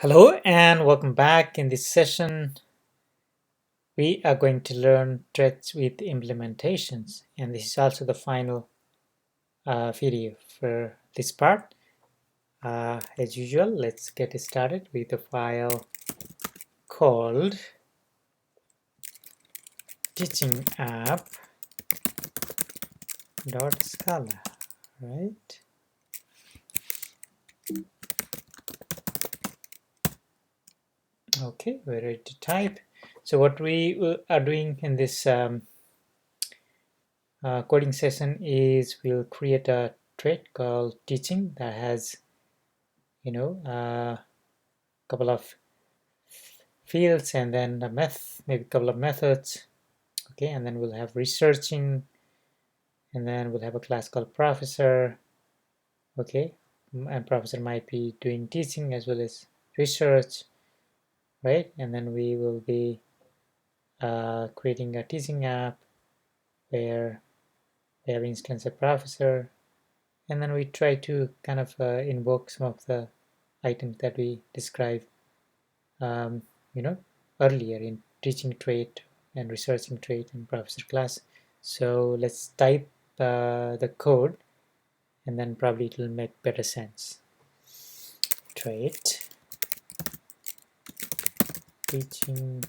Hello and welcome back. In this session, we are going to learn threads with implementations, and this is also the final video for this part. As usual, let's get started with a file called teachingapp.scala, right? Okay, we're ready to type. So what we are doing in this coding session is we'll create a thread called teaching that has a couple of fields and then maybe a couple of methods. Okay, and then we'll have researching, and then we'll have a class called professor. Okay, and professor might be doing teaching as well as research, right? And then we will be creating a teaching app where we have instance of professor, and then we try to kind of invoke some of the items that we described um, you know earlier in teaching trait and researching trait and professor class. So let's type the code, and then probably it will make better sense. Trait teaching.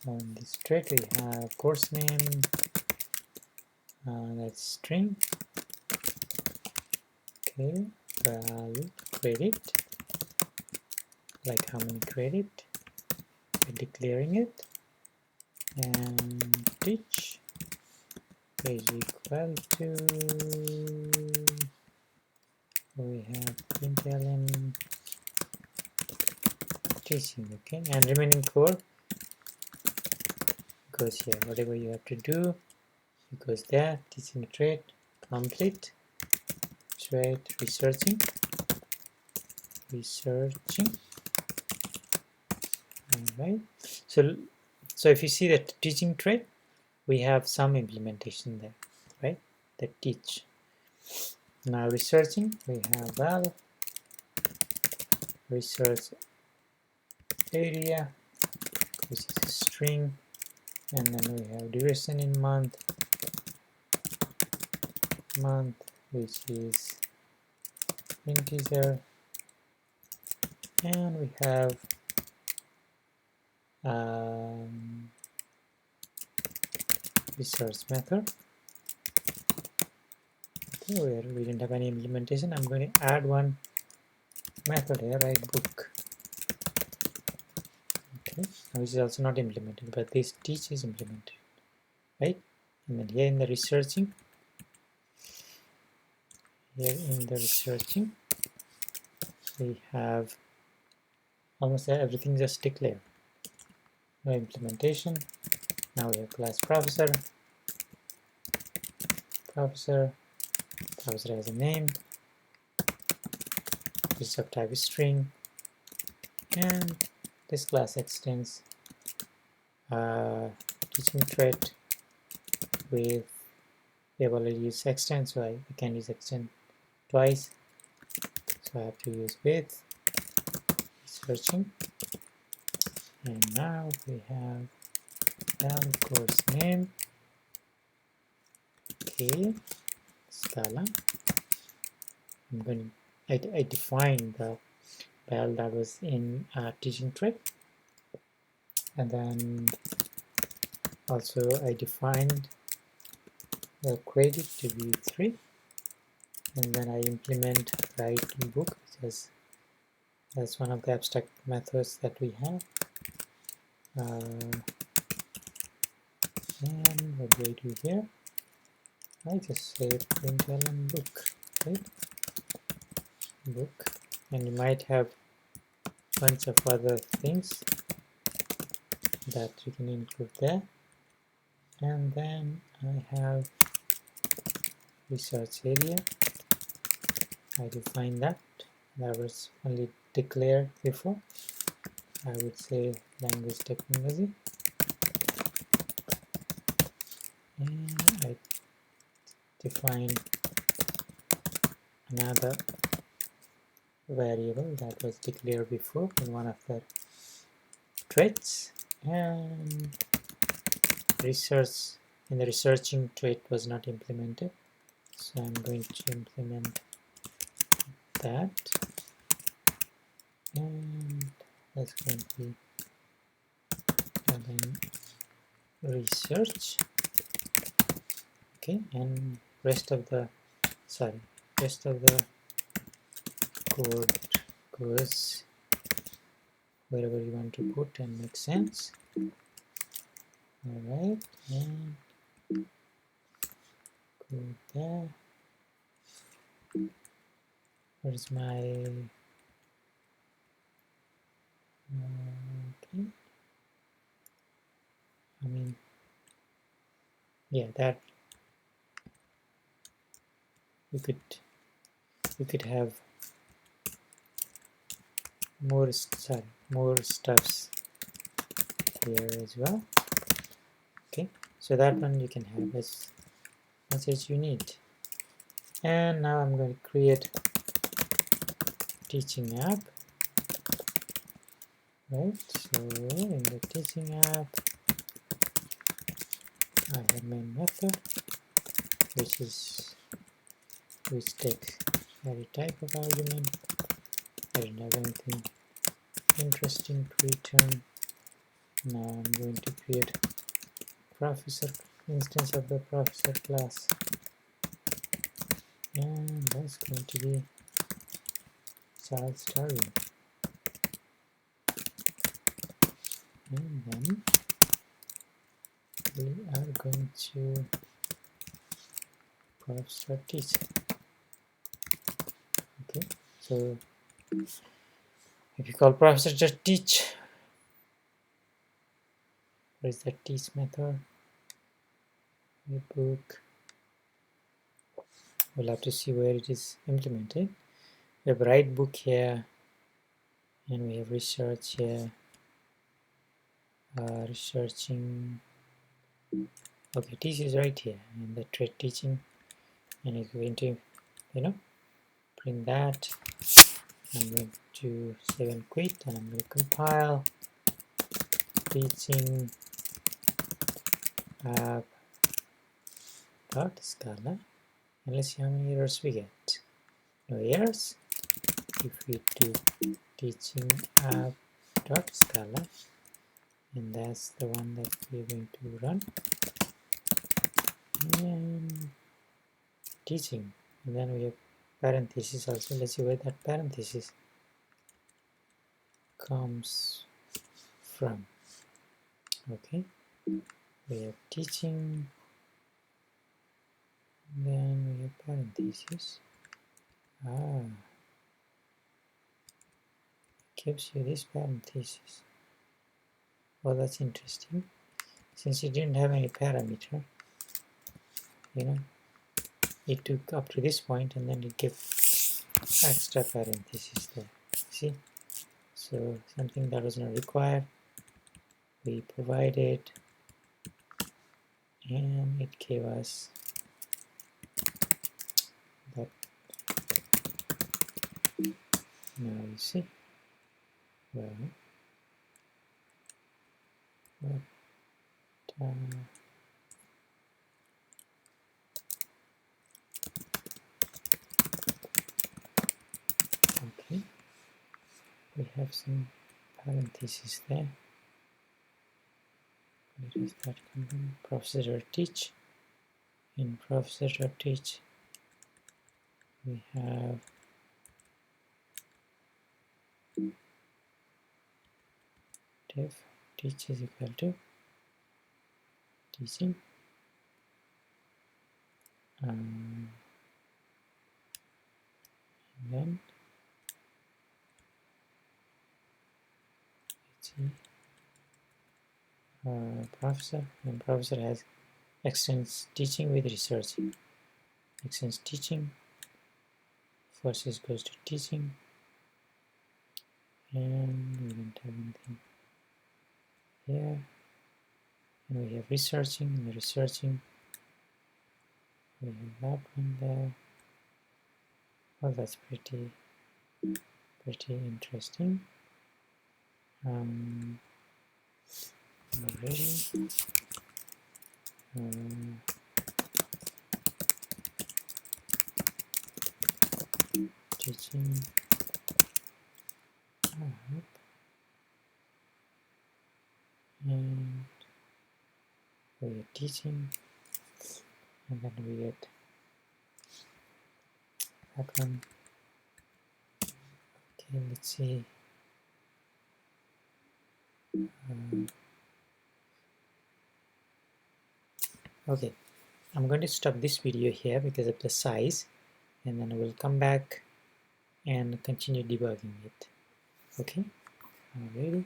On this trait we have course name, that's string. Okay, value credit, like how many credit, we're declaring it, and teach is equal to, we have println teaching. Okay, and remaining code goes here. Whatever you have to do, it goes there. Teaching trait complete, trait researching. All right. So if you see that teaching trait, we have some implementation there, right? That teach. Now researching, we have val research area, which is a string, and then we have duration in month, which is integer, and we have research method. Okay, where we didn't have any implementation. I'm going to add one method here, right? Book. Okay, which is also not implemented, but this teach is implemented, right? And then here in the researching, we have almost everything just declared. No implementation. Now we have class professor. Professor has a name. This subtype is string, and this class extends teaching trait with, we have already used extend, so I can use extend twice. So I have to use with searching, and now we have val course name. Okay, Scala. I define the val that was in teaching trait, and then also I defined the credit to be 3, and then I implement write book, because that's one of the abstract methods that we have. And what do I do here? I just say println book, right? Book, and you might have a bunch of other things that you can include there. And then I have research area. I define that was only declared before. I would say language technology, and I define another variable that was declared before in one of the traits, and research in the researching trait was not implemented, so I'm going to implement that, and that's going to be then research. Okay, and rest of the code goes wherever you want to put and make sense. All right, and go there. Where's my okay? I mean, yeah, that you could have more stuffs here as well. Okay, so that one you can have as much as you need. And now I'm going to create teaching app. Right, so in the teaching app I have main method which takes every type of argument. I don't have anything interesting to return. Now I'm going to create professor instance of the professor class, and that's going to be Charles Darwin. And then we are going to professor teach. Okay, so if you call professor just teach, where is the teach method? The book. We'll have to see where it is implemented. We have write book here, and we have research here. Researching. Okay, teach is right here, and the trait teaching, and it's going to, bring that. I'm going to save and quit, and I'm going to compile teaching app dot Scala, and let's see how many errors we get. No errors. If we do teaching app dot Scala, and that's the one that we're going to run, and teaching, and then we have parentheses also. Let's see where that parenthesis comes from. Okay, we have teaching, then we have parentheses. Gives you this parenthesis. Well, that's interesting. Since it didn't have any parameter, it took up to this point and then it gave extra parentheses there. See? So something that was not required, we provided, and it gave us that. Now you see. Well, okay, we have some parentheses there. Where does that come from? Professor teach. In professor teach, we have def teach is equal to teaching, and then professor, and professor has extends teaching with researching. Extends teaching, first is goes to teaching, and we don't have anything here, and we have researching, and the researching, we have that one there. Well, that's pretty pretty interesting. Already. Teaching. And we are teaching, and then we get that one. Okay, let's see. Okay, I'm going to stop this video here because of the size, and then we'll come back and continue debugging it. Okay, ready?